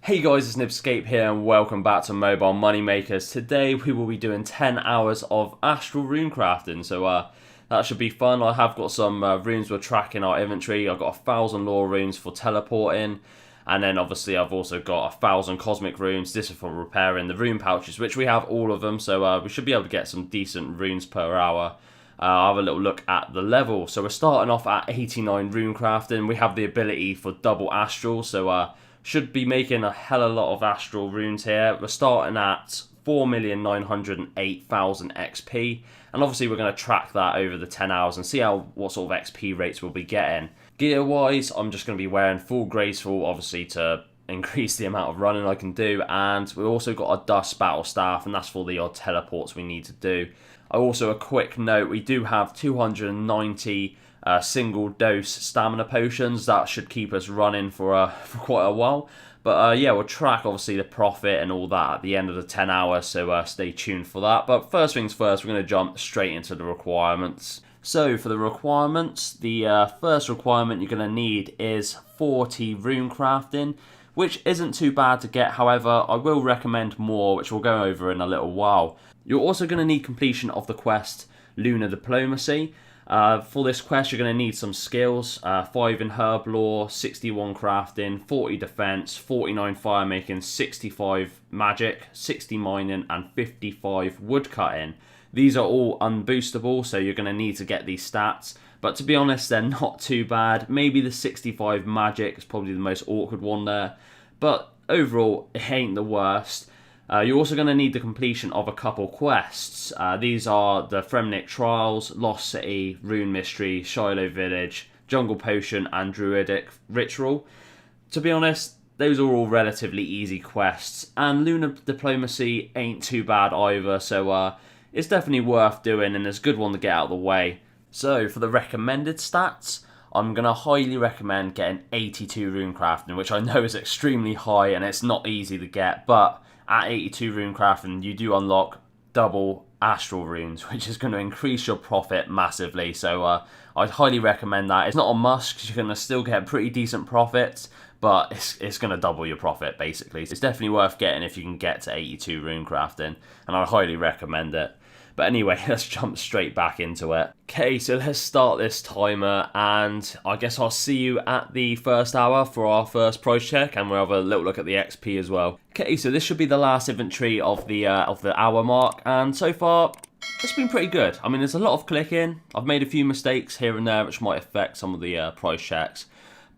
Hey guys, it's Nibzscape here and welcome back to Mobile Moneymakers. Today we will be doing 10 hours of Astral Runecrafting, so that should be fun. I have got some runes we're tracking our inventory. I've got 1,000 lore runes for teleporting, and then obviously I've also got 1,000 cosmic runes. This is for repairing the rune pouches, which we have all of them, so we should be able to get some decent runes per hour. I'll have a little look at the level. So we're starting off at 89 runecrafting. We have the ability for double astral, so should be making a hell of a lot of astral runes here. We're starting at 4,908,000 XP, and obviously we're going to track that over the 10 hours and see what sort of XP rates we'll be getting. Gear wise, I'm just going to be wearing full graceful, obviously to increase the amount of running I can do, and we've also got a dust battle staff, and that's for the odd teleports we need to do. Also, a quick note, we do have 290 single dose stamina potions. That should keep us running for quite a while. But yeah, we'll track obviously the profit and all that at the end of the 10 hours, so stay tuned for that. But first things first, we're going to jump straight into the requirements. So for the requirements, the first requirement you're going to need is 40 rune crafting, which isn't too bad to get. However, I will recommend more, which we'll go over in a little while. You're also going to need completion of the quest Lunar Diplomacy. For this quest, you're going to need some skills, 5 in herb lore, 61 crafting, 40 defense, 49 fire making, 65 magic, 60 mining, and 55 wood cutting. These are all unboostable, so you're going to need to get these stats. But to be honest, they're not too bad. Maybe the 65 magic is probably the most awkward one there. But overall, it ain't the worst. You're also going to need the completion of a couple quests. These are the Fremnik Trials, Lost City, Rune Mystery, Shiloh Village, Jungle Potion, and Druidic Ritual. To be honest, those are all relatively easy quests, and Lunar Diplomacy ain't too bad either, so it's definitely worth doing, and it's a good one to get out of the way. So, for the recommended stats, I'm going to highly recommend getting 82 runecrafting, which I know is extremely high, and it's not easy to get, but at 82 runecrafting, you do unlock double astral runes, which is going to increase your profit massively. So I'd highly recommend that. It's not a must because you're going to still get pretty decent profits, but it's going to double your profit basically. So it's definitely worth getting if you can get to 82 runecrafting, and I highly recommend it. But anyway, let's jump straight back into it. Okay, so let's start this timer, and I guess I'll see you at the first hour for our first price check, and we'll have a little look at the XP as well. Okay, so this should be the last inventory of the hour mark, and so far, it's been pretty good. I mean, there's a lot of clicking. I've made a few mistakes here and there, which might affect some of the price checks,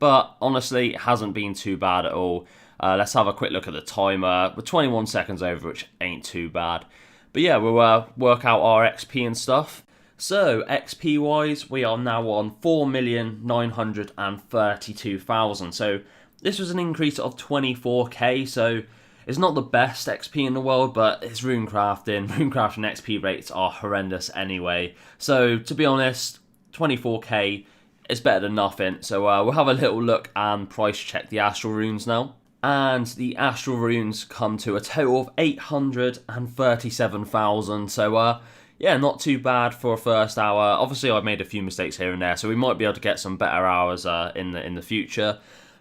but honestly, it hasn't been too bad at all. Let's have a quick look at the timer. We're 21 seconds over, which ain't too bad. But yeah, we'll work out our XP and stuff. So, XP wise, we are now on 4,932,000. So, this was an increase of 24k. So, it's not the best XP in the world, but it's runecrafting. Runecrafting XP rates are horrendous anyway. So, to be honest, 24k is better than nothing. So, we'll have a little look and price check the Astral Runes now. And the Astral Runes come to a total of 837,000. So, yeah, not too bad for a first hour. Obviously, I've made a few mistakes here and there, so we might be able to get some better hours in the future.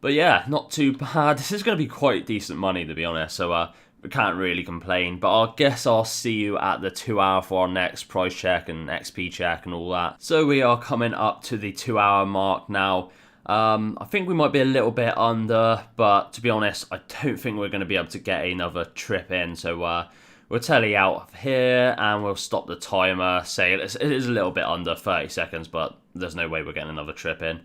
But yeah, not too bad. This is going to be quite decent money, to be honest. So, we can't really complain. But I guess I'll see you at the 2 hour for our next price check and XP check and all that. So, we are coming up to the 2 hour mark now. I think we might be a little bit under, but to be honest, I don't think we're going to be able to get another trip in. So we'll tally out here and we'll stop the timer. Say it is a little bit under 30 seconds, but there's no way we're getting another trip in.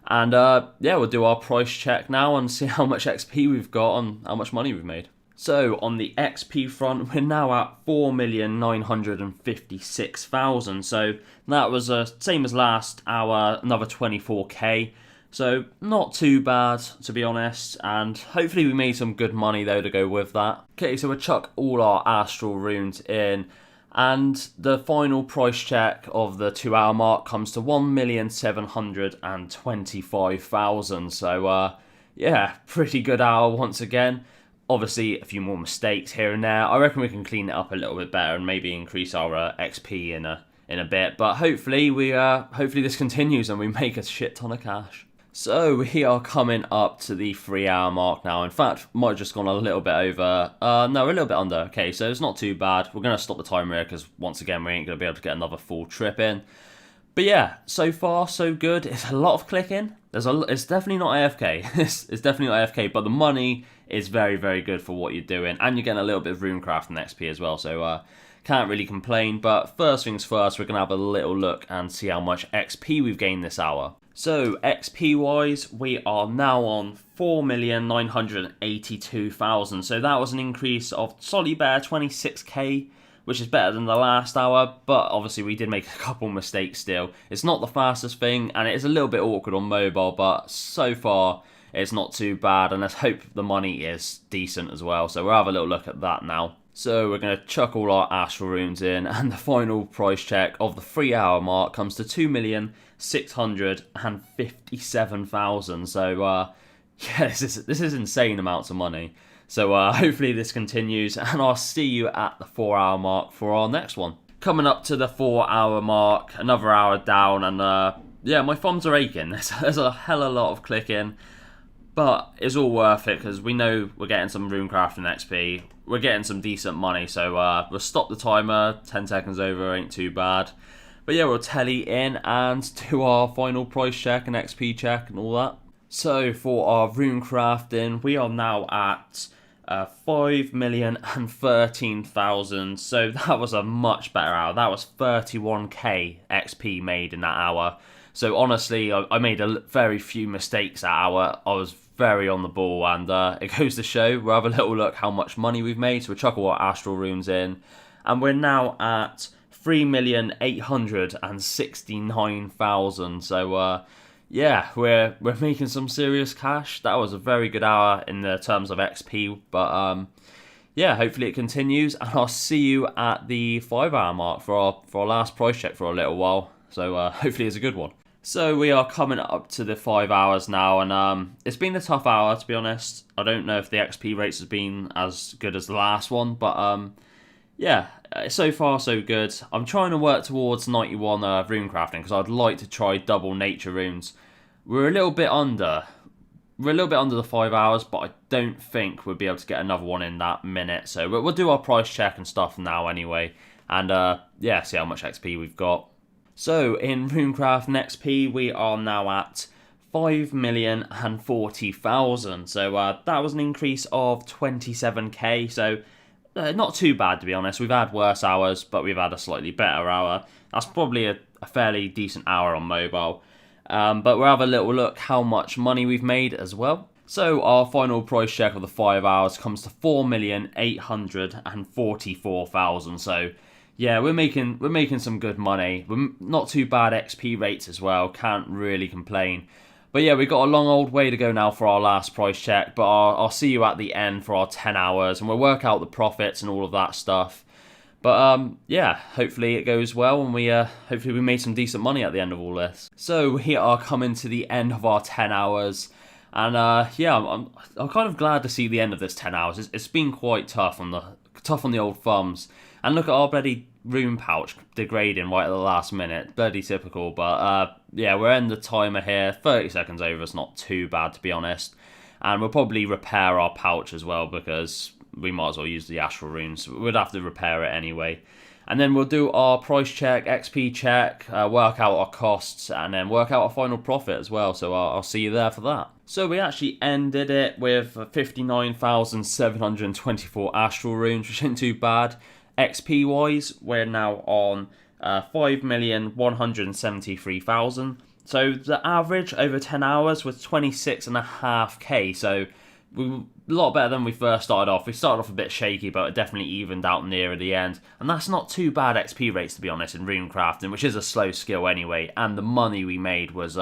And yeah, we'll do our price check now and see how much XP we've got and how much money we've made. So on the XP front, we're now at 4,956,000. So that was the same as last hour, another 24k. So, not too bad, to be honest, and hopefully we made some good money, though, to go with that. Okay, so we'll chuck all our Astral Runes in, and the final price check of the 2 hour mark comes to 1,725,000. So, yeah, pretty good hour once again. Obviously, a few more mistakes here and there. I reckon we can clean it up a little bit better and maybe increase our XP in a bit, but hopefully this continues and we make a shit ton of cash. So we are coming up to the 3 hour mark now. In fact, might have just gone a little bit over. No, a little bit under. Okay, so it's not too bad. We're going to stop the timer here because once again, we ain't going to be able to get another full trip in. But yeah, so far so good. It's a lot of clicking. It's definitely not AFK. It's definitely not AFK, but the money is very, very good for what you're doing. And you're getting a little bit of RuneCrafting XP as well, so can't really complain. But first things first, we're going to have a little look and see how much XP we've gained this hour. So, XP-wise, we are now on 4,982,000. So that was an increase of solely bare 26k, which is better than the last hour. But obviously, we did make a couple mistakes still. It's not the fastest thing, and it is a little bit awkward on mobile. But so far, it's not too bad. And let's hope the money is decent as well. So we'll have a little look at that now. So we're going to chuck all our Astral Runes in, and the final price check of the 3 hour mark comes to 2,657,000. So yeah, this is insane amounts of money. So hopefully this continues, and I'll see you at the 4 hour mark for our next one. Coming up to the 4 hour mark, another hour down, and yeah, my thumbs are aching. There's a hell of a lot of clicking. But it's all worth it because we know we're getting some RuneCrafting XP. We're getting some decent money, so we'll stop the timer. 10 seconds over, ain't too bad. But yeah, we'll telly in and do our final price check and XP check and all that. So for our RuneCrafting, we are now at 5,013,000. So that was a much better hour. That was 31k XP made in that hour. So honestly, I made very few mistakes that hour. I was very on the ball, and it goes to show. We'll have a little look how much money we've made. So we'll chuck all our Astral Runes in, and we're now at 3,869,000. So yeah, we're making some serious cash. That was a very good hour in the terms of XP, but yeah, hopefully it continues, and I'll see you at the 5 hour mark for our last price check for a little while. So hopefully it's a good one. So we are coming up to the 5 hours now, and it's been a tough hour, to be honest. I don't know if the XP rates have been as good as the last one, but yeah, so far so good. I'm trying to work towards 91 RuneCrafting because I'd like to try double nature runes. We're a little bit under the 5 hours, but I don't think we'll be able to get another one in that minute. So we'll do our price check and stuff now anyway, and yeah, see how much XP we've got. So in RuneCraft XP, we are now at 5,040,000. So that was an increase of 27k. So not too bad, to be honest. We've had worse hours, but we've had a slightly better hour. That's probably a fairly decent hour on mobile. But we'll have a little look how much money we've made as well. So our final price check of the 5 hours comes to 4,844,000. So yeah, we're making some good money. We're not too bad XP rates as well. Can't really complain. But yeah, we've got a long old way to go now for our last price check. But I'll see you at the end for our 10 hours, and we'll work out the profits and all of that stuff. But yeah, hopefully it goes well, and hopefully we made some decent money at the end of all this. So we are coming to the end of our 10 hours. And yeah, I'm kind of glad to see the end of this 10 hours. It's been quite tough on the old thumbs. And look at our bloody rune pouch degrading right at the last minute. Bloody typical. But yeah, we're in the timer here. 30 seconds over. It's not too bad, to be honest. And we'll probably repair our pouch as well, because we might as well use the Astral Runes. We'd have to repair it anyway. And then we'll do our price check, XP check, work out our costs, and then work out our final profit as well. So I'll see you there for that. So we actually ended it with 59,724 Astral Runes, which isn't too bad. XP wise, we're now on 5,173,000. So the average over 10 hours was 26.5k. So we were a lot better than we first started off. We started off a bit shaky, but it definitely evened out nearer the end. And that's not too bad XP rates, to be honest, in RuneCrafting, which is a slow skill anyway. And the money we made was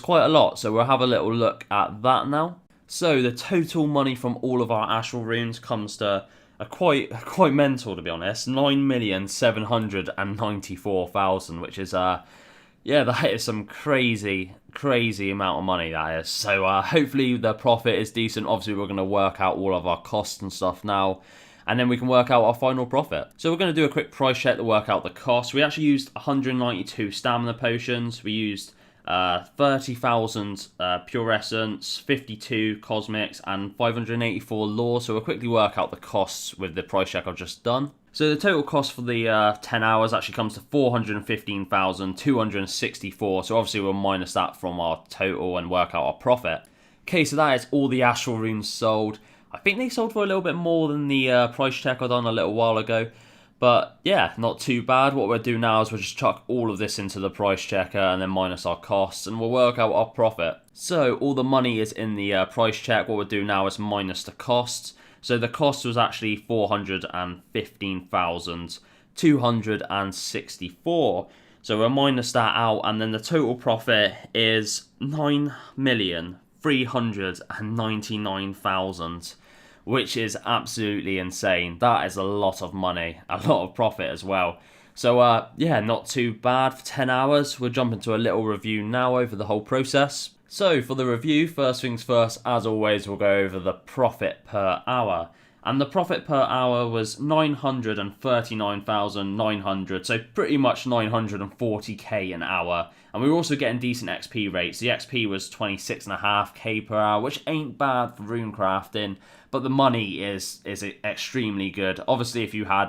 quite a lot. So we'll have a little look at that now. So the total money from all of our Astral Runes comes to quite mental, to be honest. 9,794,000, which is yeah, that is some crazy amount of money, that is. So hopefully the profit is decent. Obviously we're going to work out all of our costs and stuff now, and then we can work out our final profit. So we're going to do a quick price check to work out the cost. We actually used 192 stamina potions. We used 30,000 pure essence, 52 cosmics, and 584 lore. So we'll quickly work out the costs with the price check I've just done. So the total cost for the 10 hours actually comes to 415,264. So obviously we'll minus that from our total and work out our profit. Okay, so that is all the astral runes sold. I think they sold for a little bit more than the price check I done a little while ago. But yeah, not too bad. What we'll do now is we'll just chuck all of this into the price checker and then minus our costs, and we'll work out our profit. So all the money is in the price check. What we'll do now is minus the costs. So the cost was actually 415,264. So we'll minus that out, and then the total profit is 9,399,000. Which is absolutely insane. That is a lot of money, a lot of profit as well. So yeah, not too bad for 10 hours. We'll jump into a little review now over the whole process. So for the review, first things first, as always, we'll go over the profit per hour. And the profit per hour was 939,900, so pretty much 940k an hour. And we were also getting decent XP rates. The XP was 26.5k per hour, which ain't bad for runecrafting, but the money is extremely good. Obviously, if you had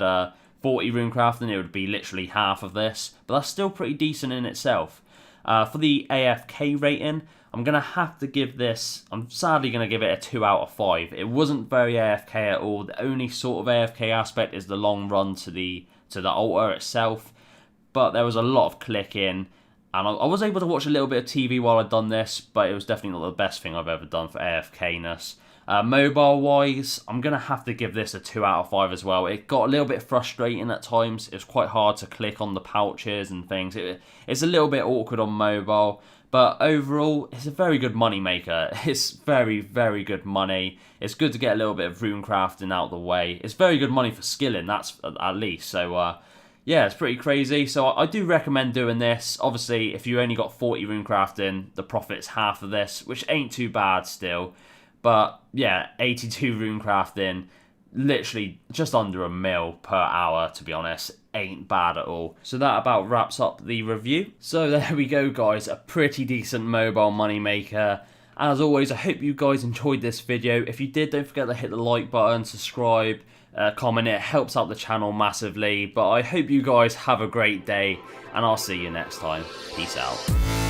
40 runecrafting, it would be literally half of this, but that's still pretty decent in itself. For the AFK rating, I'm going to have to give this, I'm sadly going to give it a 2 out of 5. It wasn't very AFK at all. The only sort of AFK aspect is the long run to the altar itself, but there was a lot of clicking, and I was able to watch a little bit of TV while I'd done this, but it was definitely not the best thing I've ever done for AFK-ness. Mobile-wise, I'm going to have to give this a 2 out of 5 as well. It got a little bit frustrating at times. It was quite hard to click on the pouches and things. It's a little bit awkward on mobile, but overall, it's a very good money maker. It's very, very good money. It's good to get a little bit of runecrafting out of the way. It's very good money for skilling, that's at least. So, yeah, it's pretty crazy. So I do recommend doing this. Obviously, if you only got 40 runecrafting, the profit's half of this, which ain't too bad still. But yeah, 82 runecrafting, literally just under $1 mil per hour, to be honest. Ain't bad at all. So that about wraps up the review. So there we go, guys. A pretty decent mobile money maker. As always, I hope you guys enjoyed this video. If you did, don't forget to hit the like button, subscribe, comment. It helps out the channel massively. But I hope you guys have a great day, and I'll see you next time. Peace out.